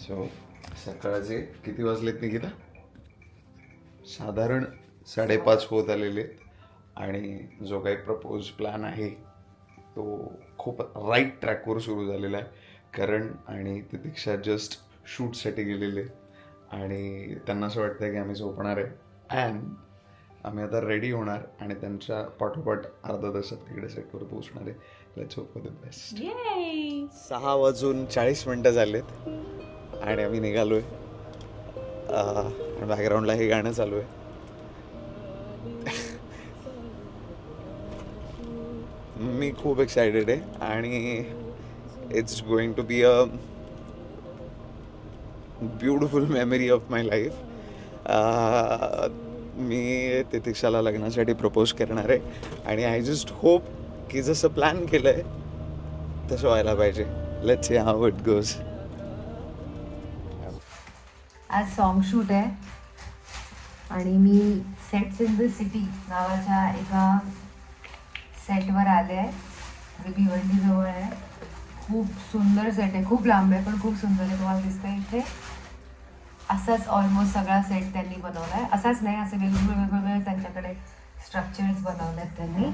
So सकाळचे किती वाजलेत निकिता? साधारण 5:30 होत आलेले आहेत. आणि जो काही प्रपोज प्लॅन आहे तो खूप राईट ट्रॅकवर सुरू झालेला आहे. करण आणि तितिक्षा जस्ट शूटसाठी गेलेले आहेत आणि त्यांना असं वाटतं की आम्ही झोपणार आहे. अँड आम्ही आता रेडी होणार आणि त्यांच्या पाठोपाठ अर्धा तासात तिकडे सेटवर पोहोचणार आहे. Let's hope for the best. 6:40 झालेत आणि आम्ही निघालोय. बॅकग्राऊंडला हे गाणं चालू आहे. मी खूप एक्सायटेड आहे आणि it's going to be a beautiful memory of my life. मी तितिक्षाला लग्नासाठी प्रपोज करणार आहे आणि आय जस्ट होप की जसं प्लॅन केलं आहे तसं व्हायला पाहिजे. Let's see how it goes. आज सॉन्ग शूट आहे आणि मी सेट्स इन द सिटी नावाच्या एका सेटवर आले आहे. जे भिवंडीजवळ आहे. खूप सुंदर सेट आहे, खूप लांब आहे पण खूप सुंदर आहे. तुम्हाला दिसतंय इथे असाच ऑलमोस्ट सगळा सेट त्यांनी बनवला आहे. असाच नाही, असे वेगवेगळे त्यांच्याकडे स्ट्रक्चर्स बनवले आहेत त्यांनी.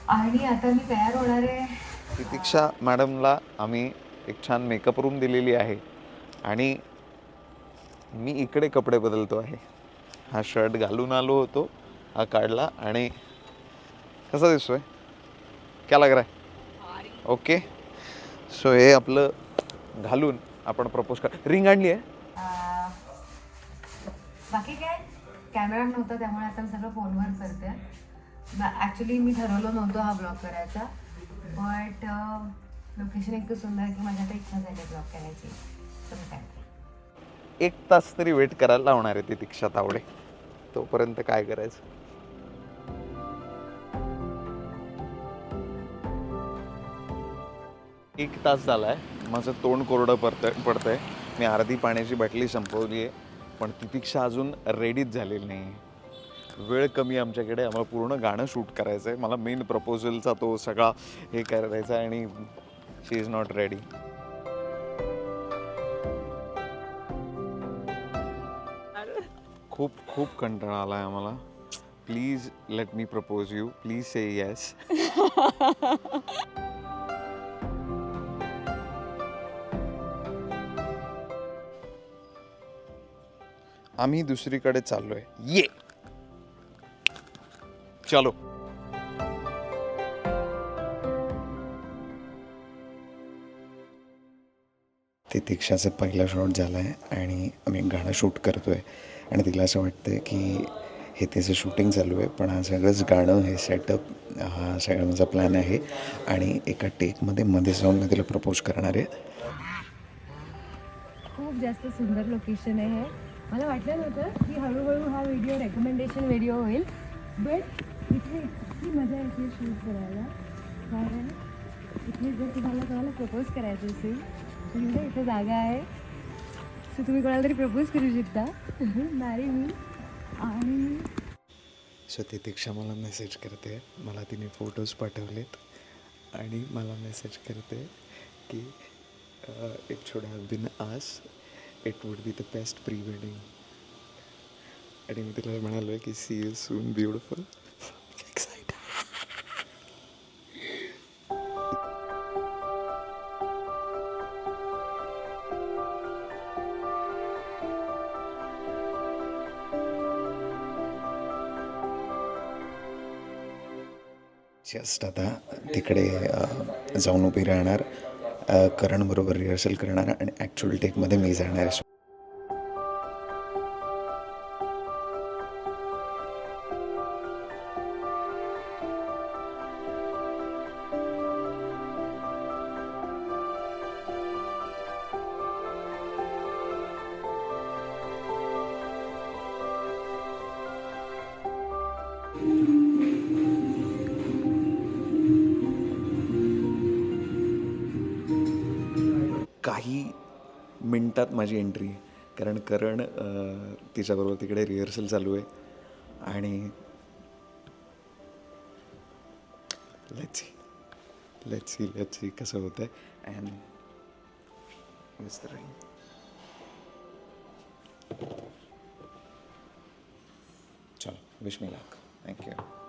आणि आता मी तयार होणार आहे. तितिक्षा मॅडमला आम्ही एक छान मेकअप रूम दिलेली आहे आणि मी इकडे कपडे बदलतो आहे. हा शर्ट घालून आलो होतो, हा काढला आणि कसा दिसतोय? क्या लग रहा है? ओके. सो हे आपलं घालून आपण प्रपोज रिंग आणली आहे. बाकी काय कॅमेरा नव्हता त्यामुळे आता सगळं फोनवर करते. ॲक्च्युली मी ठरवलं नव्हतं हा ब्लॉग करायचा, बट लोकेशन इतकं सुंदर आहे की माझ्या आता इच्छा झाली ब्लॉग करायची. तर काय 1 तास तरी वेट करायला लावणार आहे तितिक्षा तावडे. तोपर्यंत काय करायचं? एक तास झालाय, माझं तोंड कोरडं पडतंय. मी अर्धी पाण्याची बाटली संपवली आहे पण तितिक्षा अजून रेडीच झालेली नाही. वेळ कमी आमच्याकडे. आम्हाला पूर्ण गाणं शूट करायचं आहे. मला मेन प्रपोजलचा तो सगळा हे करायचा आहे आणि शी इज नॉट रेडी. खूप खूप कंटाळा आला आहे आम्हाला. Please let me propose you. Please say yes. आम्ही दुसरीकडे चाललोय. ये चलो. तितिक्षाचं पहिला शॉट झाला आहे आणि आम्ही गाणं शूट करतोय आणि तिला असं वाटतंय की हे त्याचं शूटिंग चालू आहे पण हा सगळंच गाणं, हे सेटअप, हा सगळा माझा प्लॅन आहे आणि एका टेकमध्ये मध्ये जाऊन मी तिला प्रपोज करणार आहे. खूप जास्त सुंदर लोकेशन आहे हे. मला वाटलं नव्हतं की हळूहळू हा व्हिडिओ रेकमेंडेशन व्हिडिओ होईल, बट इथे इतकी मजा येते शूट करायला. कारण इथे जर तुम्हाला प्रपोज करायचं असेल तर इथे जागा आहे. सो तुम्ही कोणाला तरी प्रपोज करू शकता, मॅरी मी. आणि सो तितिक्षा मला मेसेज करते. मला तिने फोटोज पाठवलेत आणि मला मेसेज करते की it should have been as, it would be the best pre wedding. आणि मी तिला म्हणालो आहे की see you soon beautiful. Just आता तिकडे जाऊन उभी राहणार, करणबरोबर रिहर्सल करणार आणि ॲक्च्युअल टेकमध्ये मी जाणार आहे. काही मिनटात माझी एंट्री आहे कारण करण तिच्याबरोबर तिकडे रिहर्सल चालू आहे आणि लेट्स सी कसं होतं आहे. अँड चलो विश मी लक. थँक्यू.